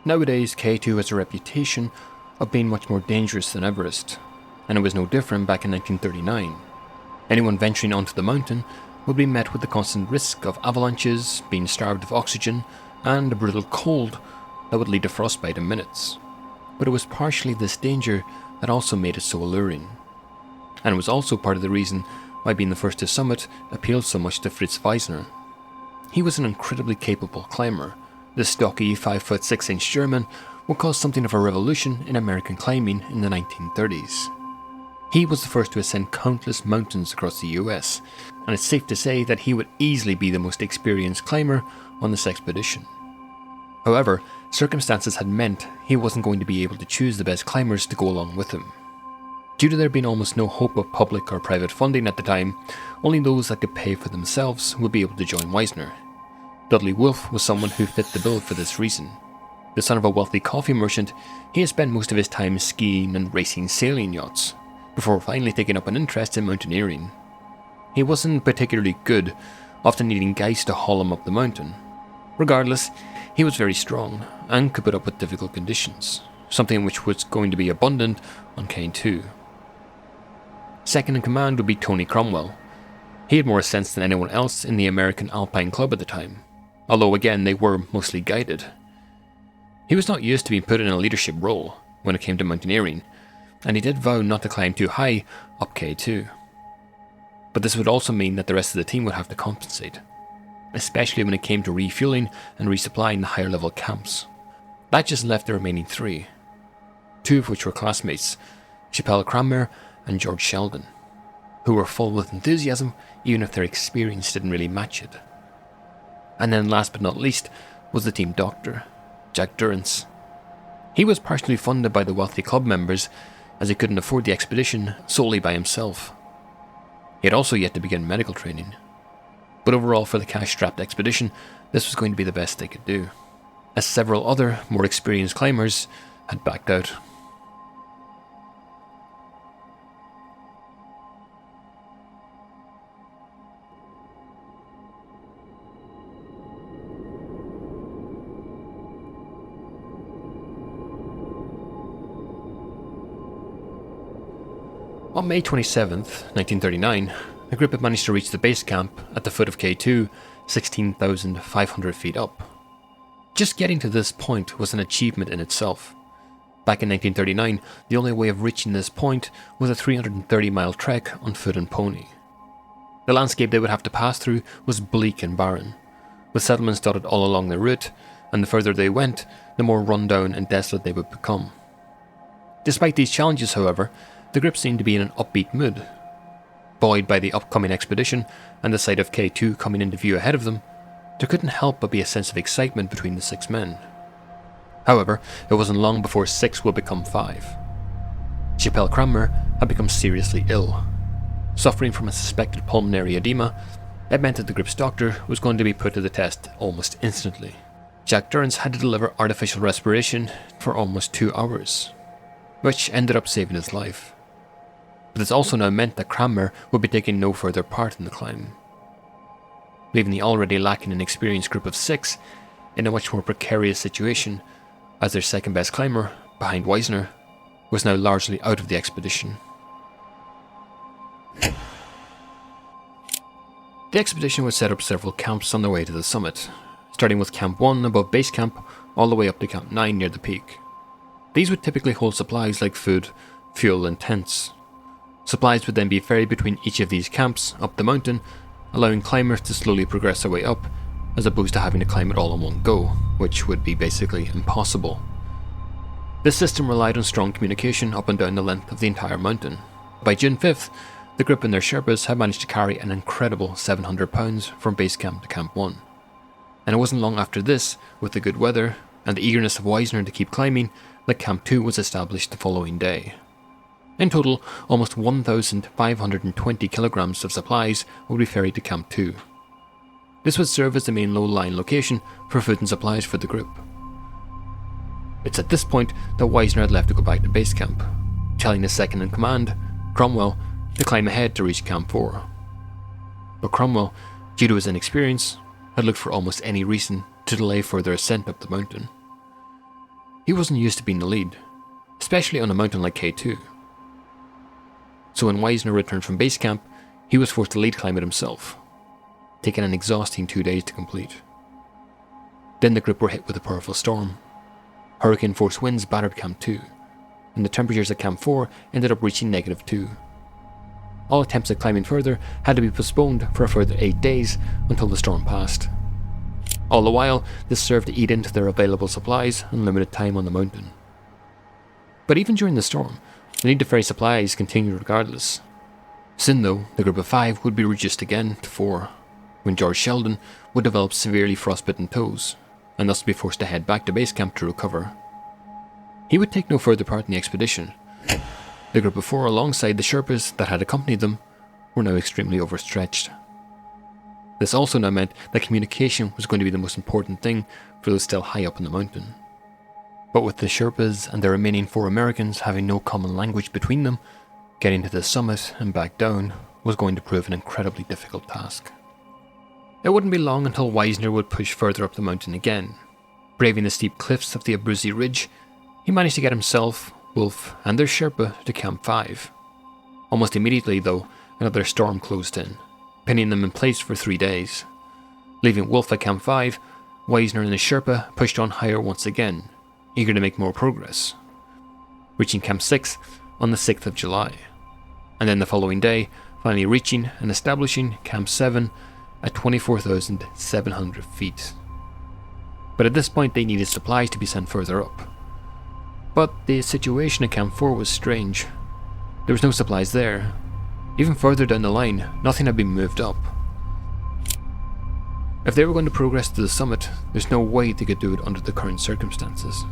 Nowadays, K2 has a reputation of being much more dangerous than Everest, and it was no different back in 1939. Anyone venturing onto the mountain would be met with the constant risk of avalanches, being starved of oxygen, and a brutal cold that would lead to frostbite in minutes. But it was partially this danger that also made it so alluring. And it was also part of the reason why being the first to summit appealed so much to Fritz Wiessner. He was an incredibly capable climber. The stocky 5'6" German would cause something of a revolution in American climbing in the 1930s. He was the first to ascend countless mountains across the US, and it's safe to say that he would easily be the most experienced climber on this expedition. However, circumstances had meant he wasn't going to be able to choose the best climbers to go along with him. Due to there being almost no hope of public or private funding at the time, only those that could pay for themselves would be able to join Wiessner. Dudley Wolfe was someone who fit the bill for this reason. The son of a wealthy coffee merchant, he had spent most of his time skiing and racing sailing yachts, before finally taking up an interest in mountaineering. He wasn't particularly good, often needing guys to haul him up the mountain. Regardless, he was very strong and could put up with difficult conditions, something which was going to be abundant on K2. Second in command would be Tony Cromwell. He had more sense than anyone else in the American Alpine Club at the time, although again they were mostly guided. He was not used to being put in a leadership role when it came to mountaineering, and he did vow not to climb too high up K2. But this would also mean that the rest of the team would have to compensate, especially when it came to refueling and resupplying the higher level camps. That just left the remaining three, two of which were classmates, Chappelle Cranmer and George Sheldon, who were full with enthusiasm even if their experience didn't really match it. And then last but not least was the team doctor, Jack Durrance. He was partially funded by the wealthy club members as he couldn't afford the expedition solely by himself. He had also yet to begin medical training. But overall for the cash-strapped expedition, this was going to be the best they could do, as several other, more experienced climbers had backed out. On May 27th, 1939, the group had managed to reach the base camp at the foot of K2, 16,500 feet up. Just getting to this point was an achievement in itself. Back in 1939, the only way of reaching this point was a 330-mile trek on foot and pony. The landscape they would have to pass through was bleak and barren, with settlements dotted all along their route, and the further they went, the more rundown and desolate they would become. Despite these challenges, however, the group seemed to be in an upbeat mood. Buoyed by the upcoming expedition and the sight of K2 coming into view ahead of them, there couldn't help but be a sense of excitement between the six men. However, it wasn't long before 6 would become 5. Chappelle Cranmer had become seriously ill. Suffering from a suspected pulmonary edema, it meant that the group's doctor was going to be put to the test almost instantly. Jack Durrance had to deliver artificial respiration for almost 2 hours, which ended up saving his life. But this also now meant that Cranmer would be taking no further part in the climb, leaving the already lacking and experienced group of 6 in a much more precarious situation, as their second best climber, behind Wiessner, was now largely out of the expedition. The expedition would set up several camps on their way to the summit, starting with Camp 1 above base camp all the way up to Camp 9 near the peak. These would typically hold supplies like food, fuel and tents. Supplies would then be ferried between each of these camps up the mountain, allowing climbers to slowly progress their way up, as opposed to having to climb it all in one go, which would be basically impossible. This system relied on strong communication up and down the length of the entire mountain. By June 5th, the group and their Sherpas had managed to carry an incredible 700 pounds from base camp to Camp 1. And it wasn't long after this, with the good weather and the eagerness of Wiessner to keep climbing, that Camp 2 was established the following day. In total, almost 1,520 kilograms of supplies would be ferried to Camp 2. This would serve as the main low-lying location for food and supplies for the group. It's at this point that Wiessner had left to go back to base camp, telling his second-in-command, Cromwell, to climb ahead to reach Camp 4. But Cromwell, due to his inexperience, had looked for almost any reason to delay further ascent up the mountain. he wasn't used to being the lead, especially on a mountain like K2. So when Wiessner returned from base camp, he was forced to lead climb it himself, taking an exhausting 2 days to complete. Then the group were hit with a powerful storm. Hurricane force winds battered Camp 2, and the temperatures at Camp 4 ended up reaching -2. All attempts at climbing further had to be postponed for a further 8 days until the storm passed. All the while, this served to eat into their available supplies and limited time on the mountain. But even during the storm, the need to ferry supplies continued regardless. Soon though, the group of 5 would be reduced again to 4, when George Sheldon would develop severely frostbitten toes, and thus be forced to head back to base camp to recover. He would take no further part in the expedition. The group of 4, alongside the Sherpas that had accompanied them, were now extremely overstretched. This also now meant that communication was going to be the most important thing for those still high up in the mountain. But with the Sherpas and the remaining 4 Americans having no common language between them, getting to the summit and back down was going to prove an incredibly difficult task. It wouldn't be long until Wiessner would push further up the mountain again. Braving the steep cliffs of the Abruzzi Ridge, he managed to get himself, Wolf, and their Sherpa to Camp 5. Almost immediately, though, another storm closed in, pinning them in place for 3 days. Leaving Wolf at Camp 5, Wiessner and his Sherpa pushed on higher once again, eager to make more progress, reaching Camp 6 on the 6th of July, and then the following day, finally reaching and establishing Camp 7 at 24,700 feet. But at this point they needed supplies to be sent further up. But the situation at Camp 4 was strange. There was no supplies there. Even further down the line, nothing had been moved up. If they were going to progress to the summit, there's no way they could do it under the current circumstances.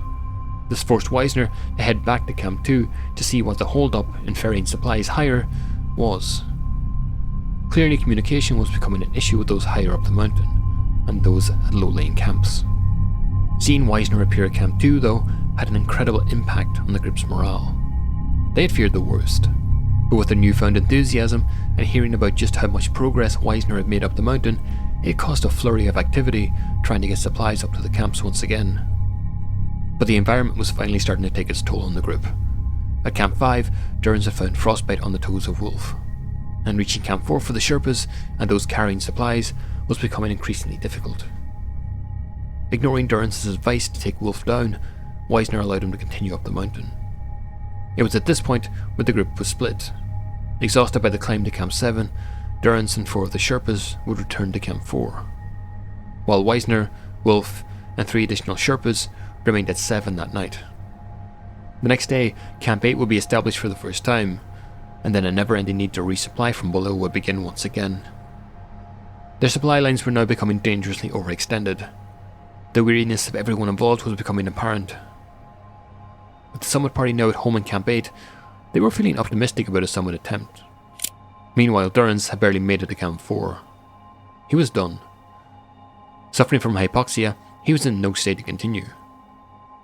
This forced Wiessner to head back to Camp 2 to see what the hold-up in ferrying supplies higher was. Clearly communication was becoming an issue with those higher up the mountain, and those at low-lying camps. Seeing Wiessner appear at Camp 2, though, had an incredible impact on the group's morale. They had feared the worst, but with their newfound enthusiasm and hearing about just how much progress Wiessner had made up the mountain, it caused a flurry of activity trying to get supplies up to the camps once again. But the environment was finally starting to take its toll on the group. At Camp 5, Durrance had found frostbite on the toes of Wolf, and reaching Camp 4 for the Sherpas and those carrying supplies was becoming increasingly difficult. Ignoring Durrance's advice to take Wolf down, Wiessner allowed him to continue up the mountain. It was at this point where the group was split. Exhausted by the climb to Camp 7, Durrance and 4 of the Sherpas would return to Camp 4, while Wiessner, Wolf, and 3 additional Sherpas remained at 7 that night. The next day, Camp 8 would be established for the first time, and then a never-ending need to resupply from below would begin once again. Their supply lines were now becoming dangerously overextended. The weariness of everyone involved was becoming apparent. With the summit party now at home in Camp 8, they were feeling optimistic about a summit attempt. Meanwhile, Durrance had barely made it to Camp 4. He was done. Suffering from hypoxia, he was in no state to continue.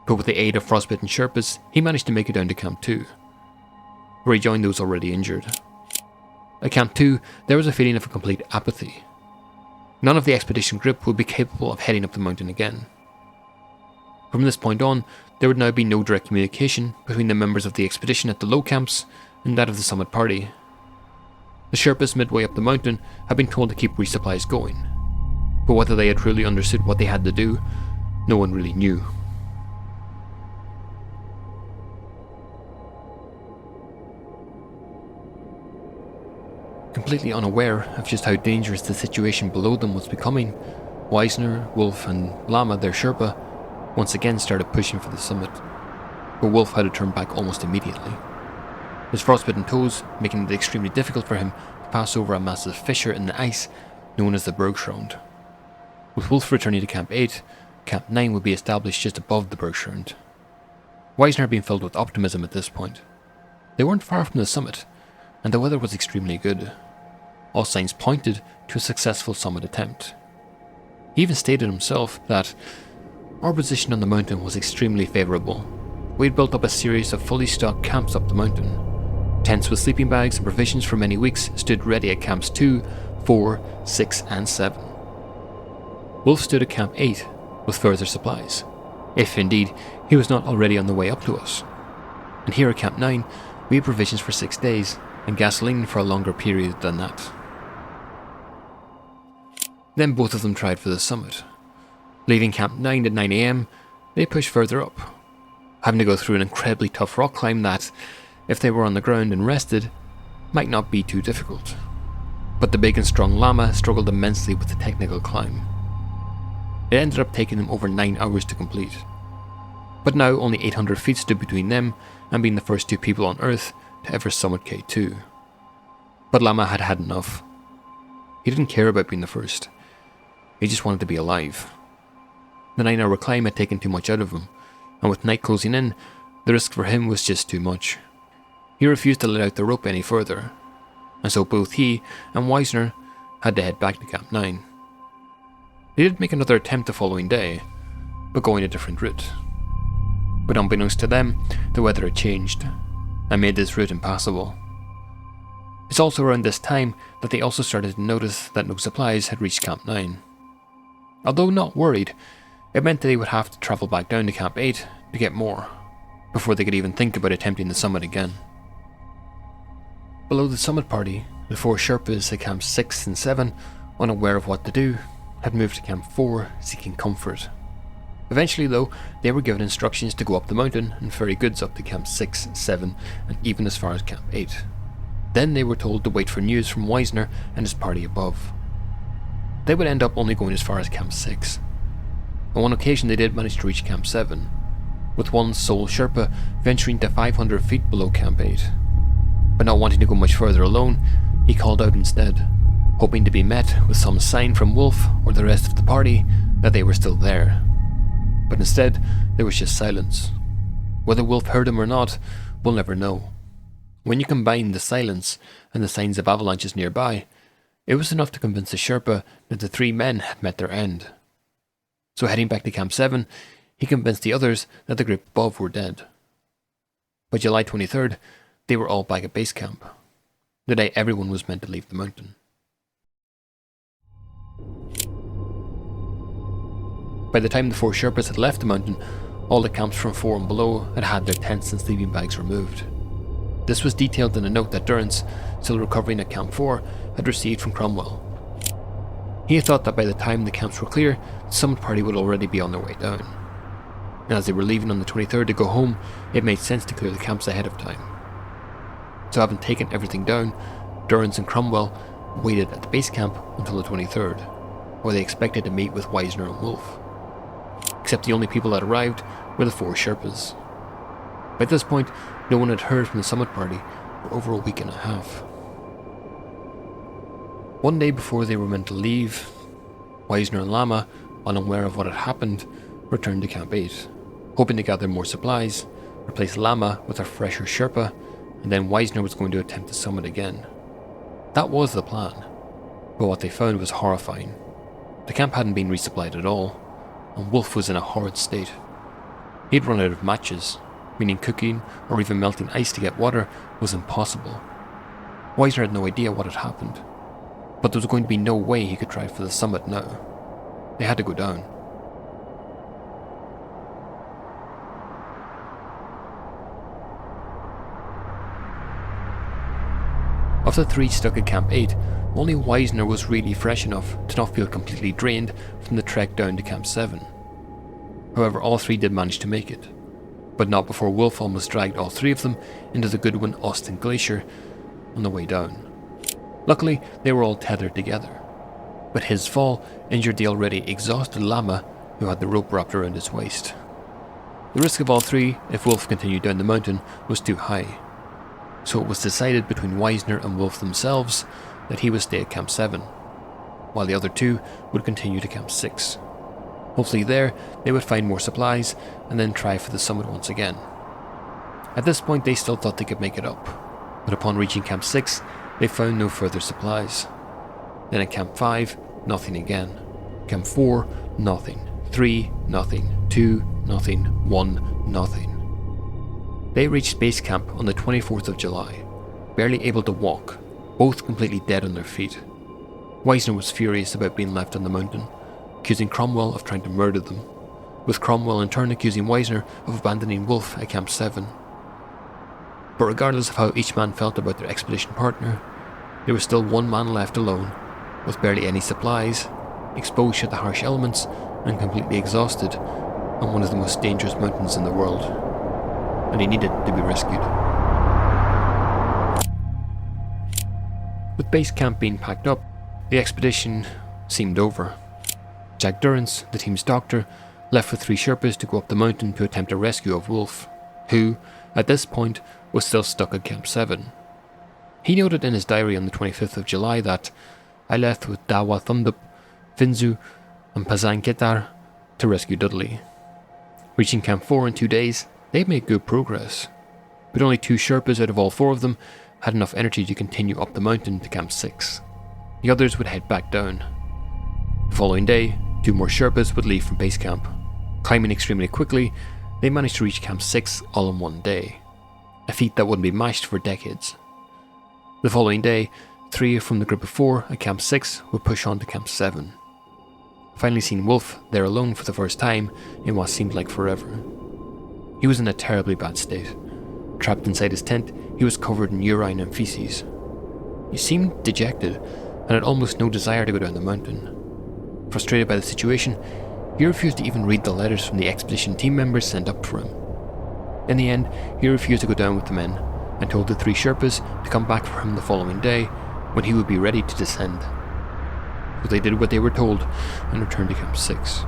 But with the aid of frostbitten Sherpas, he managed to make it down to Camp 2, where he joined those already injured. At Camp 2, there was a feeling of a complete apathy. None of the expedition group would be capable of heading up the mountain again. From this point on, there would now be no direct communication between the members of the expedition at the low camps and that of the summit party. The Sherpas midway up the mountain had been told to keep resupplies going, but whether they had truly understood what they had to do, no one really knew. Completely unaware of just how dangerous the situation below them was becoming, Wiessner, Wolf, and Lama, their Sherpa, once again started pushing for the summit, but Wolf had to turn back almost immediately, his frostbitten toes making it extremely difficult for him to pass over a massive fissure in the ice known as the Bergschrund. With Wolf returning to Camp 8, Camp 9 would be established just above the Bergschrund. Wiessner had been filled with optimism at this point. They weren't far from the summit, and the weather was extremely good. All signs pointed to a successful summit attempt. He even stated himself that our position on the mountain was extremely favourable. We had built up a series of fully stocked camps up the mountain. Tents with sleeping bags and provisions for many weeks stood ready at Camps 2, 4, 6 and 7. Wolf stood at Camp 8 with further supplies, if indeed he was not already on the way up to us. And here at Camp 9, we had provisions for 6 days, and gasoline for a longer period than that. Then both of them tried for the summit. Leaving Camp 9 at 9 AM, they pushed further up, having to go through an incredibly tough rock climb that, if they were on the ground and rested, might not be too difficult. But the big and strong llama struggled immensely with the technical climb. It ended up taking them over 9 hours to complete. But now only 800 feet stood between them and being the first 2 people on Earth to ever summit K2. But Llama had had enough. He didn't care about being the first. He just wanted to be alive. The 9-hour climb had taken too much out of him, and with night closing in, the risk for him was just too much. He refused to let out the rope any further, and so both he and Wiessner had to head back to Camp 9. They did make another attempt the following day, but going a different route. But unbeknownst to them, the weather had changed, and made this route impassable. It's also around this time that they also started to notice that no supplies had reached Camp 9. Although not worried, it meant that they would have to travel back down to Camp 8 to get more, before they could even think about attempting the summit again. Below the summit party, the 4 Sherpas at Camps 6 and 7, unaware of what to do, had moved to Camp 4 seeking comfort. Eventually though, they were given instructions to go up the mountain and ferry goods up to Camp 6, 7 and even as far as Camp 8. Then they were told to wait for news from Wiessner and his party above. They would end up only going as far as Camp 6. On one occasion they did manage to reach Camp 7, with one sole Sherpa venturing to 500 feet below Camp 8. But not wanting to go much further alone, he called out instead, hoping to be met with some sign from Wolf or the rest of the party that they were still there. But instead, there was just silence. Whether Wolf heard him or not, we'll never know. When you combine the silence and the signs of avalanches nearby, it was enough to convince the Sherpa that the 3 men had met their end. So heading back to Camp 7, he convinced the others that the group above were dead. By July 23rd, they were all back at base camp, the day everyone was meant to leave the mountain. By the time the 4 Sherpas had left the mountain, all the camps from 4 and below had had their tents and sleeping bags removed. This was detailed in a note that Durrance, still recovering at Camp 4, had received from Cromwell. He had thought that by the time the camps were clear, the summit party would already be on their way down. And as they were leaving on the 23rd to go home, it made sense to clear the camps ahead of time. So having taken everything down, Durrance and Cromwell waited at the base camp until the 23rd, where they expected to meet with Wiessner and Wolf. Except the only people that arrived were the 4 Sherpas. By this point, no one had heard from the summit party for over a week and a half. One day before they were meant to leave, Wiessner and Llama, unaware of what had happened, returned to Camp 8, hoping to gather more supplies, replace Llama with a fresher Sherpa, and then Wiessner was going to attempt the summit again. That was the plan, but what they found was horrifying. The camp hadn't been resupplied at all, and Wolf was in a horrid state. He'd run out of matches, meaning cooking or even melting ice to get water was impossible. Wiessner had no idea what had happened, but there was going to be no way he could try for the summit now. They had to go down. Of the 3 stuck at Camp 8, only Wiessner was really fresh enough to not feel completely drained from the trek down to Camp 7. However, all 3 did manage to make it, but not before Wolf almost dragged all 3 of them into the Goodwin-Austin Glacier on the way down. Luckily, they were all tethered together, but his fall injured the already exhausted Llama, who had the rope wrapped around his waist. The risk of all 3, if Wolf continued down the mountain, was too high, so it was decided between Wiessner and Wolf themselves that he would stay at Camp 7, while the other 2 would continue to Camp 6. Hopefully there, they would find more supplies and then try for the summit once again. At this point they still thought they could make it up, but upon reaching Camp 6, they found no further supplies. Then at Camp 5, nothing again. Camp 4, nothing. 3, nothing. 2, nothing. 1, nothing. They reached base camp on the 24th of July, barely able to walk, both completely dead on their feet. Wiessner was furious about being left on the mountain, accusing Cromwell of trying to murder them, with Cromwell in turn accusing Wiessner of abandoning Wolf at Camp 7. But regardless of how each man felt about their expedition partner, there was still one man left alone, with barely any supplies, exposed to the harsh elements, and completely exhausted, on one of the most dangerous mountains in the world, and he needed to be rescued. With base camp being packed up, the expedition seemed over. Jack Durrance, the team's doctor, left with 3 Sherpas to go up the mountain to attempt a rescue of Wolf, who, at this point, was still stuck at Camp 7. He noted in his diary on the 25th of July that, "I left with Dawa Thundup, Finzu, and Pazang Ketar to rescue Dudley." Reaching Camp 4 in 2 days, they made good progress, but only 2 Sherpas out of all 4 of them had enough energy to continue up the mountain to Camp 6. The others would head back down. The following day, 2 more Sherpas would leave from base camp. Climbing extremely quickly, they managed to reach Camp 6 all in 1 day, a feat that wouldn't be matched for decades. The following day, 3 from the group of 4 at Camp 6 would push on to Camp 7. Finally seeing Wolf there alone for the first time in what seemed like forever. He was in a terribly bad state. Trapped inside his tent, he was covered in urine and feces. He seemed dejected and had almost no desire to go down the mountain. Frustrated by the situation, he refused to even read the letters from the expedition team members sent up for him. In the end, he refused to go down with the men and told the 3 Sherpas to come back for him the following day when he would be ready to descend. So they did what they were told and returned to Camp 6.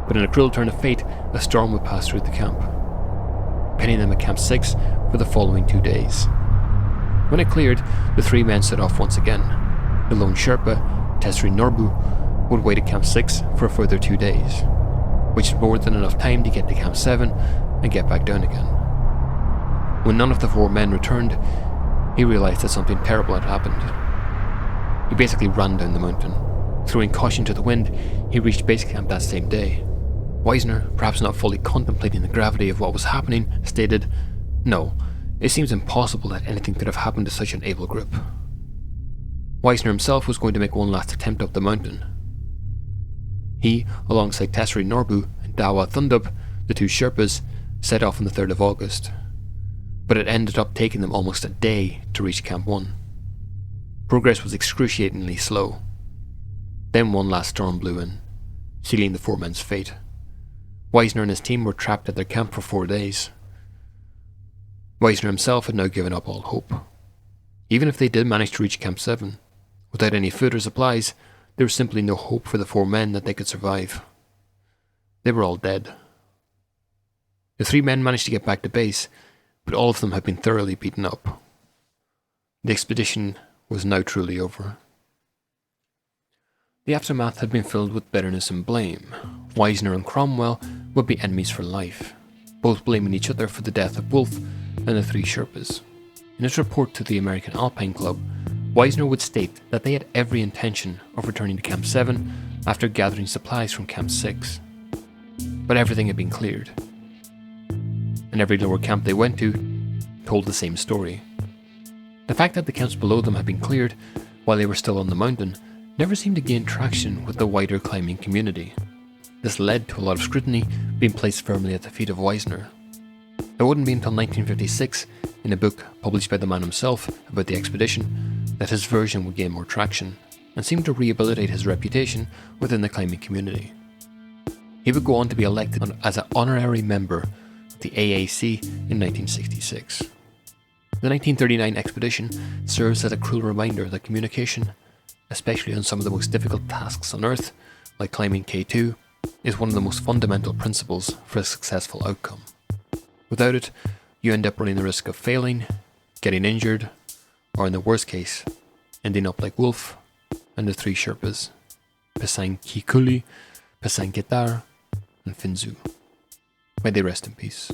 But in a cruel turn of fate, a storm would pass through the camp, pinning them at Camp 6 for the following 2 days. When it cleared, the 3 men set off once again. The lone Sherpa, Tesri Norbu, would wait at Camp 6 for a further 2 days, which is more than enough time to get to Camp 7 and get back down again. When none of the 4 men returned, he realized that something terrible had happened. He basically ran down the mountain. Throwing caution to the wind, he reached base camp that same day. Wiessner, perhaps not fully contemplating the gravity of what was happening, stated, "No, it seems impossible that anything could have happened to such an able group." Wiessner himself was going to make one last attempt up the mountain. He, alongside Tesri Norbu and Dawa Thundup, the 2 Sherpas, set off on the 3rd of August, but it ended up taking them almost a day to reach Camp 1. Progress was excruciatingly slow. Then one last storm blew in, sealing the 4 men's fate. Wiessner and his team were trapped at their camp for 4 days. Wiessner himself had now given up all hope. Even if they did manage to reach Camp 7, without any food or supplies, there was simply no hope for the 4 men that they could survive. They were all dead. The 3 men managed to get back to base, but all of them had been thoroughly beaten up. The expedition was now truly over. The aftermath had been filled with bitterness and blame. Wiessner and Cromwell would be enemies for life, both blaming each other for the death of Wolf and the 3 Sherpas. In his report to the American Alpine Club, Wiessner would state that they had every intention of returning to Camp 7 after gathering supplies from Camp 6. But everything had been cleared, and every lower camp they went to told the same story. The fact that the camps below them had been cleared while they were still on the mountain never seemed to gain traction with the wider climbing community. This led to a lot of scrutiny being placed firmly at the feet of Wiessner. It wouldn't be until 1956, in a book published by the man himself about the expedition, that his version would gain more traction and seemed to rehabilitate his reputation within the climbing community. He would go on to be elected as an honorary member of the AAC in 1966. The 1939 expedition serves as a cruel reminder that communication, especially on some of the most difficult tasks on Earth, like climbing K2, is one of the most fundamental principles for a successful outcome. Without it, you end up running the risk of failing, getting injured, or in the worst case, ending up like Wolf and the 3 Sherpas, Pesang Kikuli, Pesang Ketar, and Finzu. May they rest in peace.